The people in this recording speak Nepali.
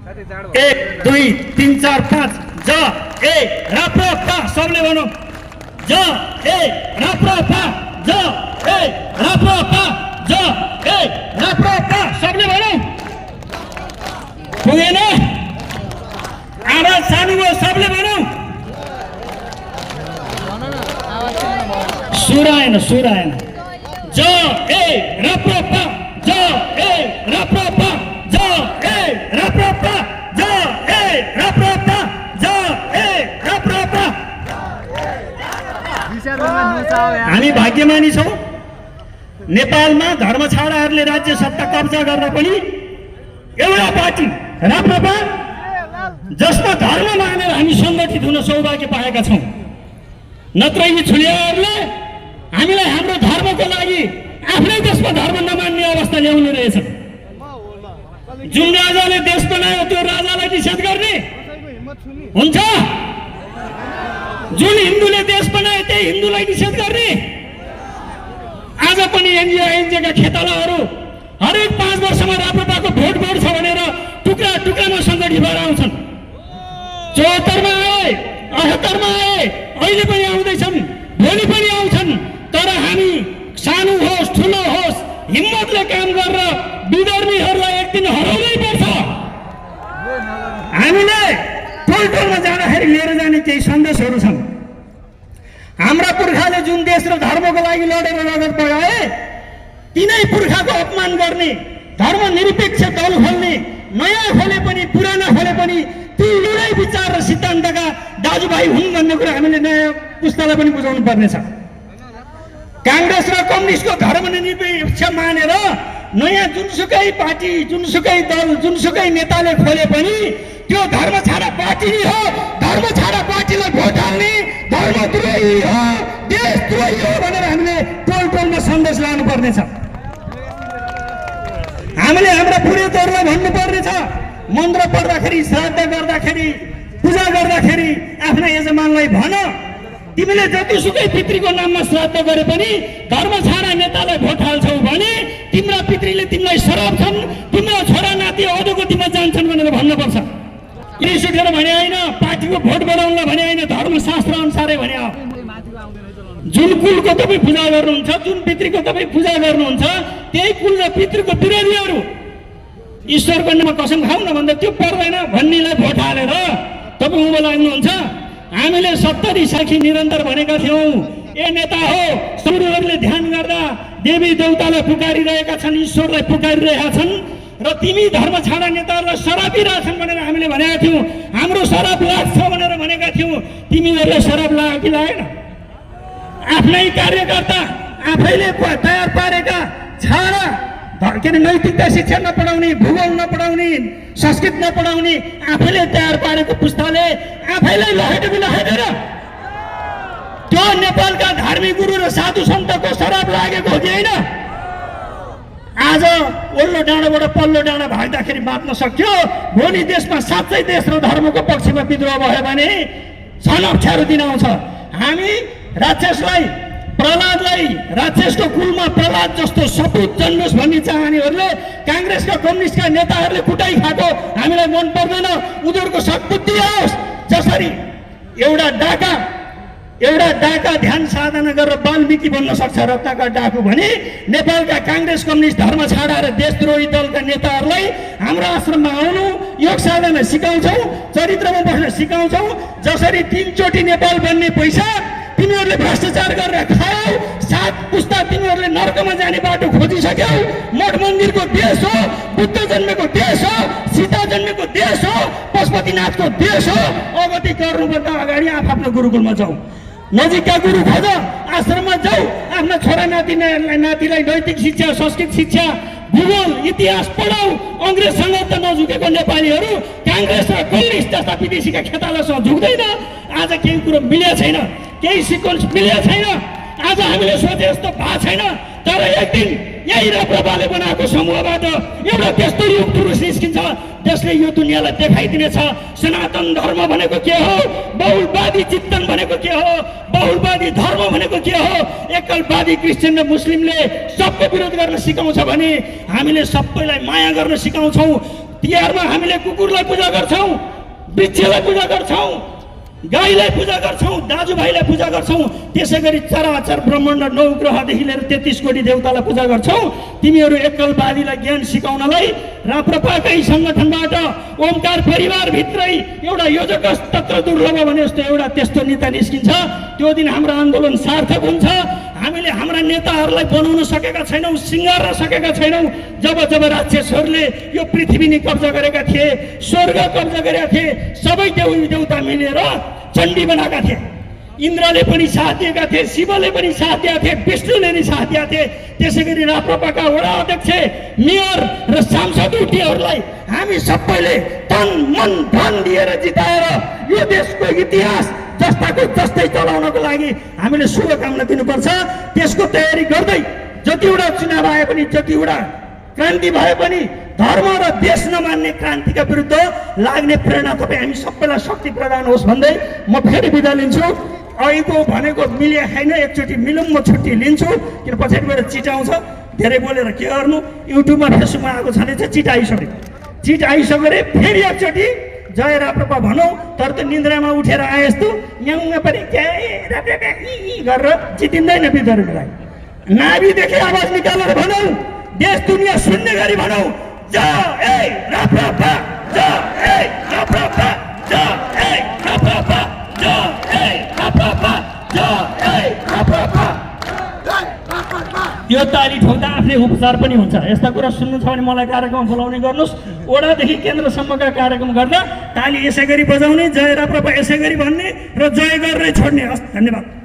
1 2 3 4 5 ज ए राप्रपा सबले भनौँ ज ए राप्रपा ज ए राप्रपा ज ए राप्रपा सबले भनौँ पुगेन आवाज सानो भयो सबले भनौँ सुर आएन ज ए राप्रपा ज ए राप्रपा ज ए राप्रपा ज ए राप्रपा ज ए राप्रपा हामी भाग्यमानी छौँ नेपालमा धर्मछाडाहरूले राज्य सत्ता कब्जा गर्दा पनि एउटा पार्टी राप्रपा जसमा धर्म मानेर हामी सङ्गठित हुन सौभाग्य पाएका छौँ नत्र यी छुलियाहरूले हामीलाई हाम्रो धर्मको लागि आफ्नै देशमा धर्म नमान्ने अवस्था ल्याउनु रहेछ जुन राजाले देश बनायो त्यो राजालाई निषेध गर्ने हुन्छ जुन हिन्दूले देश बनायो त्यही हिन्दूलाई निषेध गर्ने आज पनि एनजिओका खेतालाहरू हरेक 5 वर्षमा राप्रपाको भोट बढ्छ भनेर टुक्रा टुक्रामा सङ्गठित भएर आउँछन् 74 मा आए 78 मा आए अहिले पनि आउँदैछन् भोलि पनि आउँछन् तर हामी सानो होस् ठुलो होस् हिम्मतले काम गरेर विधर्मीहरूलाई एक दिन हराउनै पर्छ हामीले टोलटोलमा जाँदाखेरि लिएर जाने केही सन्देशहरू छन् हाम्रा पुर्खाले जुन देश र धर्मको लागि लडेर रगत बगाए तिनै पुर्खाको अपमान गर्ने धर्मनिरपेक्ष दल खोल्ने नयाँ खोले पनि पुराना खोले पनि ती एउटै विचार र सिद्धान्तका दाजुभाइ हुन् भन्ने कुरा हामीले नयाँ पुस्तालाई पनि बुझाउनु पर्नेछ कांग्रेस र कम्युनिस्टको धर्मनिरपेक्ष मानेर नयाँ जुनसुकै पार्टी जुनसुकै दल जुनसुकै नेताले खोले पनि त्यो धर्म छाडा पार्टी हो धर्म छाडा पार्टीलाई भोट हाल्ने धर्मद्रोही हो देशद्रोही हो भनेर हामीले टोलटोलमा सन्देश लानु पर्नेछ हामीले हाम्रा पुरोहितहरूलाई भन्नु पर्नेछ मन्त्र पढ्दाखेरि श्राद्ध गर्दाखेरि पूजा गर्दाखेरि आफ्ना यजमानलाई भन तिमीले जतिसुकै पितृको नाममा श्राद्ध गरे पनि धर्म छाडा नेतालाई भोट हाल्छौ भने तिम्रा पितृले तिमीलाई सराप्छन् तिम्रो छोरा नाति अधोगतिमा जान्छन् भनेर भन्नुपर्छ रिस उठेर भने होइन पार्टीको भोट बढाउनलाई भने होइन धर्मशास्त्र अनुसारै भने जुन कुलको तपाईँ पूजा गर्नुहुन्छ जुन पितृको तपाईँ पूजा गर्नुहुन्छ त्यही कुल र पितृको विरोधीहरू ईश्वरको नाममा कसम खाऊ न भन्दा त्यो पर्दैन भन्नेलाई भोट हालेर तपाईँ उँभो लाग्नुहुन्छ हामीले 70 साखी निरन्तर भनेका थियौँ ए नेता हो सुरुहरूले ध्यान गर्दा देवी देवतालाई पुकारिरहेका छन् ईश्वरलाई पुकारिरहेका छन् र तिमी धर्म छाडा नेताहरूलाई सरापिरहेछन् भनेर हामीले भनेका थियौँ हाम्रो सराप लाग्छ भनेर भनेका थियौँ तिमीहरूले सराप लाग्यो कि लागेन आफ्नै कार्यकर्ता आफैले तयार पारेका छाडा के अरे नैतिकता शिक्षा नपढाउने भूगोल नपढाउने संस्कृत नपढाउने आफैले तयार पारेको पुस्ताले आफैलाई लहेटेर त्यो नेपालका धार्मिक गुरु र साधु सन्तको शराब लागेको हो कि होइन आज ओल्लो डाँडाबाट पल्लो डाँडा भाग्दाखेरि बाँच्न सक्यो भोलि देशमा साँच्चै देश र धर्मको पक्षमा विद्रोह भयो भने छन अप्ठ्यारो दिन आउँछ हामी राक्षसलाई प्रहलादलाई राक्षसको कुलमा प्रहलाद जस्तो सपुत जन्मोस् भन्ने चाहनेहरूले कांग्रेसका कम्युनिस्टका नेताहरूले कुटाइ खाएको हामीलाई मन पर्दैन उनीहरूको सद्बुद्धि आओस् जसरी एउटा डाका ध्यान साधना गरेर वाल्मीकि बन्न सक्छ रत्नाकर डाकु भने नेपालका कांग्रेस कम्युनिस्ट धर्म छाडा र देशद्रोही दलका नेताहरूलाई हाम्रो आश्रममा आउनु योग साधना सिकाउँछौँ चरित्रमा बस्न सिकाउँछौँ जसरी 3 चोटि नेपाल बन्ने पैसा तिमीहरूले भ्रष्टाचार गरेर खायौ 7 पुस्ता तिमीहरूले नर्कमा जाने बाटो खोजिसक्यौ मठ मन्दिरको देश हो बुद्ध जन्मेको देश हो सीता जन्मेको देश हो पशुपतिनाथको देश हो अगति गर्नुभन्दा अगाडि आफ्नो गुरुकुलमा जाऊ नजिकका गुरु खोज आश्रममा जाऊ आफ्ना छोरा नातिलाई नैतिक शिक्षा संस्कृत शिक्षा भूगोल इतिहास पढाऊ अंग्रेजसँग त नझुकेको नेपालीहरू कांग्रेस र कम्युनिस्ट जस्ता विदेशीका खेतालासँग झुक्दैन आज केही कुरो मिलेको छैन केही सिक्वेन्स मिलेको छैन आज हामीले सोचे जस्तो भएको छैन तर एक दिन यही राप्रपाले बनाएको समूहबाट एउटा त्यस्तो युग पुरुष निस्किन्छ जसले यो दुनियाँलाई देखाइदिनेछ सनातन धर्म भनेको के हो बहुलवादी चिन्तन भनेको के हो बहुलवादी धर्म भनेको के हो एकलवादी क्रिस्चियन र मुस्लिमले सबको विरोध गर्न सिकाउँछ भने हामीले सबैलाई माया गर्न सिकाउँछौँ तिहारमा हामीले कुकुरलाई पूजा गर्छौँ, वृक्षलाई पूजा गर्छौँ, गाईलाई पूजा गर्छौँ, दाजुभाइलाई पूजा गर्छौँ। त्यसै गरी चराचर ब्रह्माण्ड 9 ग्रहदेखि लिएर 33 कोटी देवतालाई पूजा गर्छौँ। तिमीहरू एकलवादीलाई ज्ञान सिकाउनलाई राप्रपाकै सङ्गठनबाट ओमकार परिवारभित्रै एउटा योजक तत्र दुर्लभ भने जस्तो एउटा त्यस्तो नेता निस्किन्छ। त्यो दिन हाम्रो आन्दोलन सार्थक हुन्छ। हामीले हाम्रा नेताहरूलाई बनाउन सकेका छैनौँ, सिँगार्न सकेका छैनौँ। जब जब राक्षसहरूले यो पृथ्वी नै कब्जा गरेका थिए, स्वर्ग कब्जा गरेका थिए, सबै देवी देवता मिलेर चण्डी बनाएका थिए। इन्द्रले पनि साथ दिएका थिए, शिवले पनि साथ दिएका थिए, विष्णुले पनि साथ दिएका थिए। त्यसै गरी राप्रपाका वडा अध्यक्ष, मेयर र सांसदहरूलाई हामी सबैले तन मन धन दिएर जिताएर यो देशको इतिहास जस्ताको जस्तै चलाउनको लागि हामीले शुभकामना दिनुपर्छ। त्यसको तयारी गर्दै जतिवटा चुनाव आए पनि, जतिवटा क्रान्ति भए पनि धर्म र देश नमान्ने क्रान्तिका विरुद्ध लाग्ने प्रेरणा तपाईँ हामी सबैलाई शक्ति प्रदान होस् भन्दै म फेरि बिदा लिन्छु। अहिलेको भनेको मिले छैन, एकचोटि मिलौँ, म छुट्टी लिन्छु। किन पछाडिबाट चिट आउँछ, धेरै बोलेर के गर्नु। युट्युबमा फेसबुकमा आएको छँदै चाहिँ चिट आइसक्यो। चिट आइसक्यो रे फेरि एकचोटि जय राप्रपा भनौँ। तर त निन्द्रामा उठेर आए जस्तो न्याउमा पनि गरेर जितिँदैन विद्रोहीलाई। नाभिदेखि आवाज निकालेर भनौँ, देश दुनियाँ सुन्ने गरी भनौँ, जय राप्रपा, जय राप्रपा, जय राप्रपा, जय राप्रपा, जय राप्रपा। यो ताली ठोक्दा आफ्नै उपचार पनि हुन्छ। यस्ता कुरा सुन्नु छ भने मलाई कार्यक्रम बोलाउने गर्नुहोस्। ओडादेखि केन्द्रसम्मका कार्यक्रम गर्दा ताली यसै गरी बजाउने, जय राप्रपा यसै गरी भन्ने र जय गरेर छोड्ने। हस्, धन्यवाद।